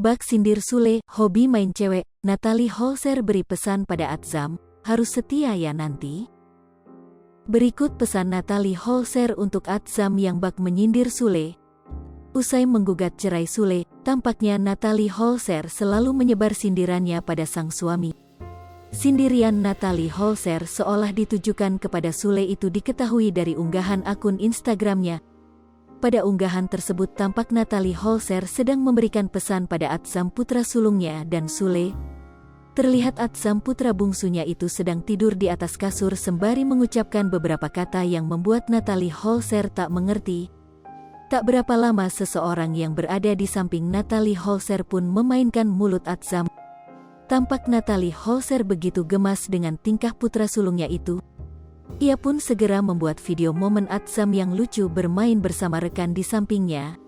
Bak sindir Sule, hobi main cewek, Natalie Holzer beri pesan pada Atzam, harus setia ya nanti. Berikut pesan Natalie Holzer untuk Atzam yang bak menyindir Sule. Usai menggugat cerai Sule, tampaknya Natalie Holzer selalu menyebar sindirannya pada sang suami. Sindirian Natalie Holzer seolah ditujukan kepada Sule itu diketahui dari unggahan akun Instagramnya. Pada unggahan tersebut tampak Natalie Holzer sedang memberikan pesan pada Atzam putra sulungnya dan Sule. Terlihat Atzam putra bungsunya itu sedang tidur di atas kasur sembari mengucapkan beberapa kata yang membuat Natalie Holzer tak mengerti. Tak berapa lama seseorang yang berada di samping Natalie Holzer pun memainkan mulut Atzam. Tampak Natalie Holzer begitu gemas dengan tingkah putra sulungnya itu. Ia pun segera membuat video momen Atzam yang lucu bermain bersama rekan di sampingnya.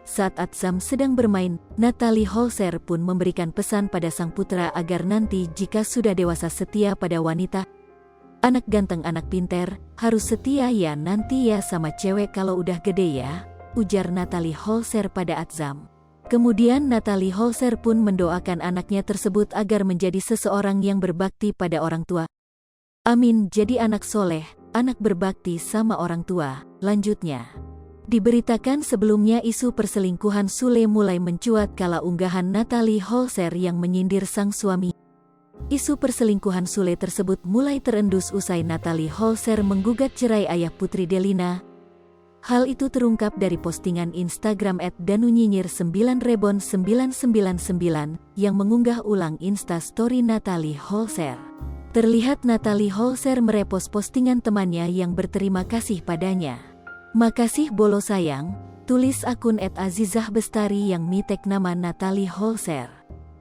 Saat Atzam sedang bermain, Natalie Holzer pun memberikan pesan pada sang putra agar nanti jika sudah dewasa setia pada wanita. Anak ganteng anak pinter, harus setia ya nanti ya sama cewek kalau udah gede ya, ujar Natalie Holzer pada Atzam. Kemudian Natalie Holzer pun mendoakan anaknya tersebut agar menjadi seseorang yang berbakti pada orang tua. Amin, jadi anak soleh, anak berbakti sama orang tua, lanjutnya. Diberitakan sebelumnya isu perselingkuhan Sule mulai mencuat kala unggahan Natalie Holzer yang menyindir sang suami. Isu perselingkuhan Sule tersebut mulai terendus usai Natalie Holzer menggugat cerai ayah putri Delina. Hal itu terungkap dari postingan Instagram @danunyinyir9rebon999 yang mengunggah ulang Instastory Natalie Holzer. Terlihat Natalie Holzer merepost postingan temannya yang berterima kasih padanya. Makasih bolo sayang, tulis akun @azizahbestari yang mitek nama Natalie Holzer.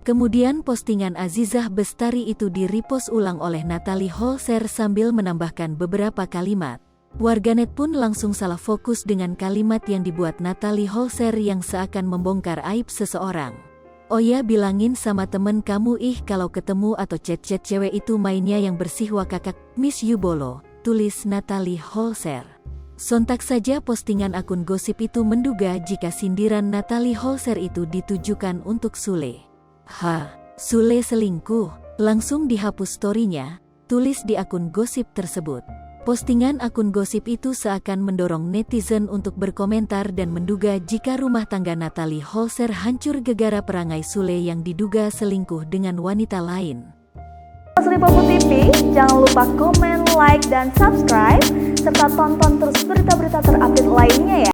Kemudian postingan Azizah Bestari itu di-repost ulang oleh Natalie Holzer sambil menambahkan beberapa kalimat. Warganet pun langsung salah fokus dengan kalimat yang dibuat Natalie Holzer yang seakan membongkar aib seseorang. Oh ya, bilangin sama temen kamu kalau ketemu atau chat-chat cewek itu mainnya yang bersih wakakak, miss you bolo, tulis Natalie Holzer. Sontak saja postingan akun gosip itu menduga jika sindiran Natalie Holzer itu ditujukan untuk Sule. Sule selingkuh, langsung dihapus story-nya, tulis di akun gosip tersebut. Postingan akun gosip itu seakan mendorong netizen untuk berkomentar dan menduga jika rumah tangga Natalie Holzer hancur gegara perangai Sule yang diduga selingkuh dengan wanita lain. Lipopo TV, jangan lupa komen, like, dan subscribe, serta tonton terus berita-berita terupdate lainnya ya.